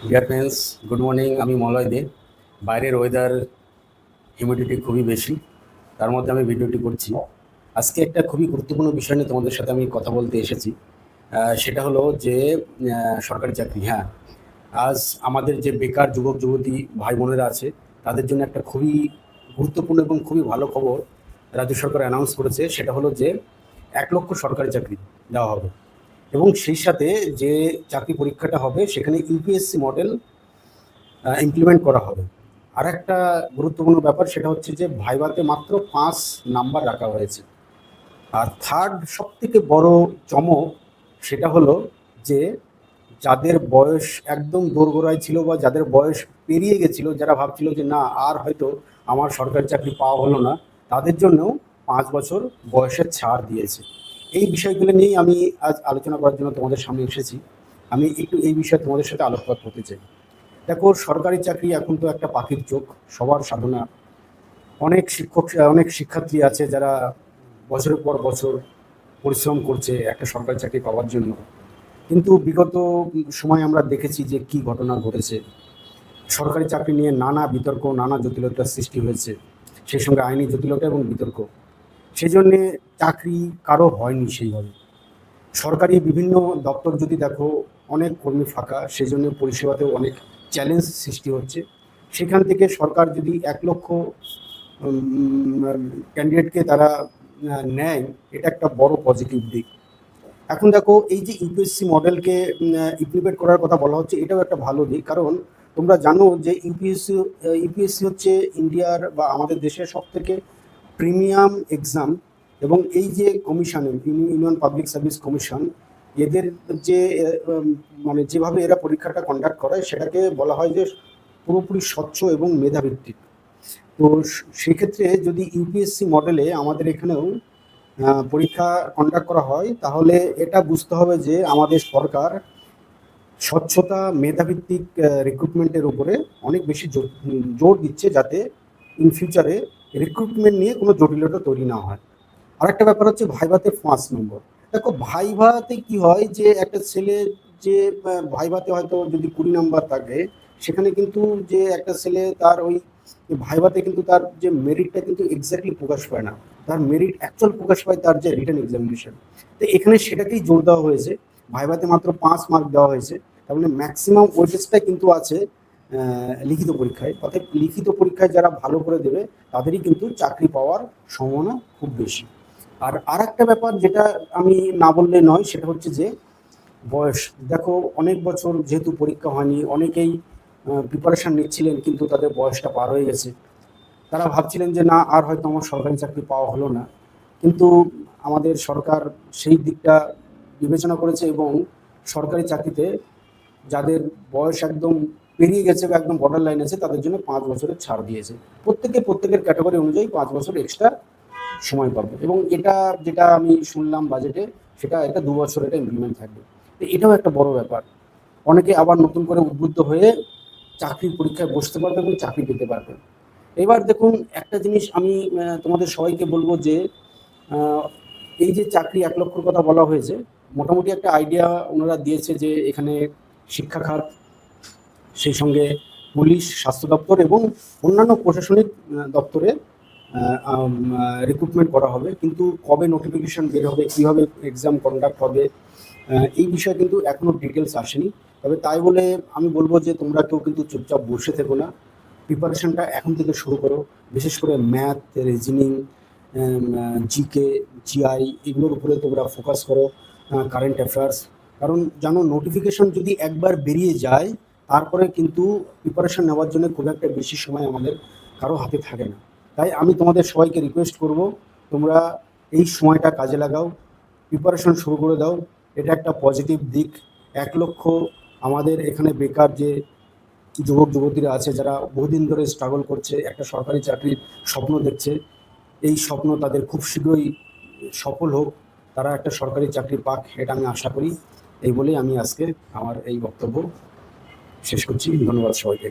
Dear friends, good morning. আমি মলয় দে। বাইরের weather humidity খুবই বেশি, তার মধ্যে আমি ভিডিওটি করছি। আজকে একটা খুবই গুরুত্বপূর্ণ বিষয় নিয়ে তোমাদের সাথে আমি কথা বলতে এসেছি। সেটা হলো যে সরকারি চাকরি। হ্যাঁ, আজ আমাদের যে বেকার যুবক যুবতী ভাই বোনেরা আছে, তাদের জন্য একটা খুবই গুরুত্বপূর্ণ এবং খুবই ভালো খবর রাজ্য সরকার অ্যানাউন্স করেছে। সেটা হলো যে 1 লক্ষ সরকারি চাকরি দেওয়া হবে, এবং সেই সাথে যে চাকরি পরীক্ষাটা হবে সেখানে ইউপিএসসি মডেল ইমপ্লিমেন্ট করা হবে। আর একটা গুরুত্বপূর্ণ ব্যাপার, সেটা হচ্ছে যে ভাইভাতে মাত্র 5 নাম্বার রাখা হয়েছে। আর থার্ড সবথেকে বড় চমক, সেটা হলো যে যাদের বয়স একদম দোরগোড়ায় ছিল বা যাদের বয়স পেরিয়ে গেছিল, যারা ভাবছিল যে না আর হয়তো আমার সরকারি চাকরি পাওয়া হলো না, তাদের জন্যও 5 বছর বয়সের ছাড় দিয়েছে। এই বিষয়গুলো নিয়েই আমি আজ আলোচনা করার জন্য তোমাদের সামনে এসেছি। আমি একটু এই বিষয়ে তোমাদের সাথে আলোকপাত করতে চাই। দেখো, সরকারি চাকরি এখন তো একটা পাখির চোখ, সবার সাধনা। অনেক শিক্ষার্থী আছে যারা বছরের পর বছর পরিশ্রম করছে একটা সরকারি চাকরি পাওয়ার জন্য। কিন্তু বিগত সময় আমরা দেখেছি যে কি ঘটনা ঘটেছে। সরকারি চাকরি নিয়ে নানা বিতর্ক, নানা জটিলতার সৃষ্টি হয়েছে, সেই সঙ্গে আইনি জটিলতা এবং বিতর্ক। সেই জন্যে চাকরি কারো হয়নি সেইভাবে। সরকারি বিভিন্ন দপ্তর যদি দেখো, অনেক কর্মী ফাঁকা, সেই জন্য পরিষেবাতেও অনেক চ্যালেঞ্জ সৃষ্টি হচ্ছে। সেখান থেকে সরকার যদি 1 লক্ষ ক্যান্ডিডেটকে তারা নেয়, এটা একটা বড় পজিটিভ দিক। এখন দেখো, এই যে ইউপিএসসি মডেলকে ইমপ্লিমেন্ট করার কথা বলা হচ্ছে, এটাও একটা ভালো দিক। কারণ তোমরা জানো যে ইউপিএসসি হচ্ছে ইন্ডিয়ার বা আমাদের দেশের সবথেকে প্রিমিয়াম এক্সাম। এবং এই যে commission, union public service commission, এদের যে মানে যেভাবে এরা পরীক্ষাটা কন্ডাক্ট করে, সেটাকে বলা হয় যে পুরোপুরি স্বচ্ছ এবং মেধাভিত্তিক। তো সেক্ষেত্রে যদি ইউপিএসসি মডেলে আমাদের এখানেও পরীক্ষা কন্ডাক্ট করা হয়, তাহলে এটা বুঝতে হবে যে আমাদের সরকার স্বচ্ছতা, মেধাভিত্তিক রিক্রুটমেন্টের উপরে অনেক বেশি জোর দিচ্ছে, যাতে ইন ফিউচারে রিক্রুটমেন্ট নিয়ে কোনো জটিলতা তৈরি না হয়। আরেকটা ব্যাপার হচ্ছে ভাইভাতে 5 নম্বর। দেখো, ভাইভাতে কি হয় যে একটা ছেলে যে ভাইভাতে হয়তো যদি 20 নাম্বার থাকে, সেখানে কিন্তু যে একটা ছেলে তার ওই ভাইভাতে কিন্তু তার যে মেরিটটা কিন্তু এক্স্যাক্টলি প্রকাশ পায় না। তার মেরিট অ্যাকচুয়াল প্রকাশ পায় তার যে রিটেন এক্সামিনেশন। তো এখানে সেটাকেই জোর দেওয়া হয়েছে। ভাইভাতে মাত্র 5 মার্ক দেওয়া হয়েছে, তার মানে ম্যাক্সিমাম ওয়েটেজটাই কিন্তু আছে লিখিত পরীক্ষায়। অর্থাৎ লিখিত পরীক্ষায় যারা ভালো করে দেবে, তাদেরই কিন্তু চাকরি পাওয়ার সম্ভাবনা খুব বেশি। আর একটা ব্যাপার যেটা আমি না বললে নয়, সেটা হচ্ছে যে বয়স। দেখো, অনেক বছর যেহেতু পরীক্ষা হয়নি, অনেকেই প্রিপারেশান নিচ্ছিলেন, কিন্তু তাদের বয়সটা পার হয়ে গেছে। তারা ভাবছিলেন যে না আর হয়তো আমার সরকারি চাকরি পাওয়া হলো না। কিন্তু আমাদের সরকার সেই দিকটা বিবেচনা করেছে, এবং সরকারি চাকরিতে যাদের বয়স একদম পেরিয়ে গেছে বা একদম বর্ডার লাইন আছে, তাদের জন্য 5 বছরের ছাড় দিয়েছে। প্রত্যেকের ক্যাটাগরি অনুযায়ী 5 বছর এক্সট্রা সময় পাবে। এবং এটা যেটা আমি শুনলাম বাজেটে, এটা 2 বছর এটা ইমপ্লিমেন্ট থাকবে। তো এটাও একটা বড় ব্যাপার। অনেকে আবার নতুন করে উদ্বুদ্ধ হয়ে চাকরির পরীক্ষায় বসতে পারবে এবং চাকরি পেতে পারবে। এবার দেখুন, একটা জিনিস আমি তোমাদের সবাইকে বলবো যে এই যে চাকরি 1 লক্ষর কথা বলা হয়েছে, মোটামুটি একটা আইডিয়া ওনারা দিয়েছে যে এখানে শিক্ষা খাত, সেই সঙ্গে পুলিশ, স্বাস্থ্য দপ্তর এবং অন্যান্য প্রশাসনিক দপ্তরে রিক্রুটমেন্ট করা হবে। কিন্তু কবে নোটিফিকেশন বের হবে, কীভাবে এক্সাম কন্ডাক্ট হবে, এই বিষয়ে কিন্তু এখনও ডিটেলস আসেনি। তবে তাই বলে আমি বলবো যে তোমরা কেউ কিন্তু চুপচাপ বসে থেকো না, প্রিপারেশনটা এখন থেকে শুরু করো। বিশেষ করে ম্যাথ, রিজনিং, জিকে, জিআই, এগুলোর উপরে তোমরা ফোকাস করো, কারেন্ট অ্যাফেয়ার্স। কারণ জানো, নোটিফিকেশন যদি একবার বেরিয়ে যায়, তারপরে কিন্তু প্রিপারেশন নেওয়ার জন্য খুব একটা বেশি সময় আমাদের কারো হাতে থাকে না। তাই আমি তোমাদের সবাইকে রিকোয়েস্ট করব, তোমরা এই সময়টা কাজে লাগাও, প্রিপারেশন শুরু করে দাও। এটা একটা পজিটিভ দিক। 1 লক্ষ আমাদের এখানে বেকার যে যুবক যুবতীরা আছে, যারা বহুদিন ধরে স্ট্রাগল করছে, একটা সরকারি চাকরির স্বপ্ন দেখছে, এই স্বপ্ন তাদের খুব শীঘ্রই সফল হোক, তারা একটা সরকারি চাকরি পাক, এটা আমি আশা করি। এই বলেই আমি আজকে আমার এই বক্তব্য শেষ করছি। ধন্যবাদ সবাইকে।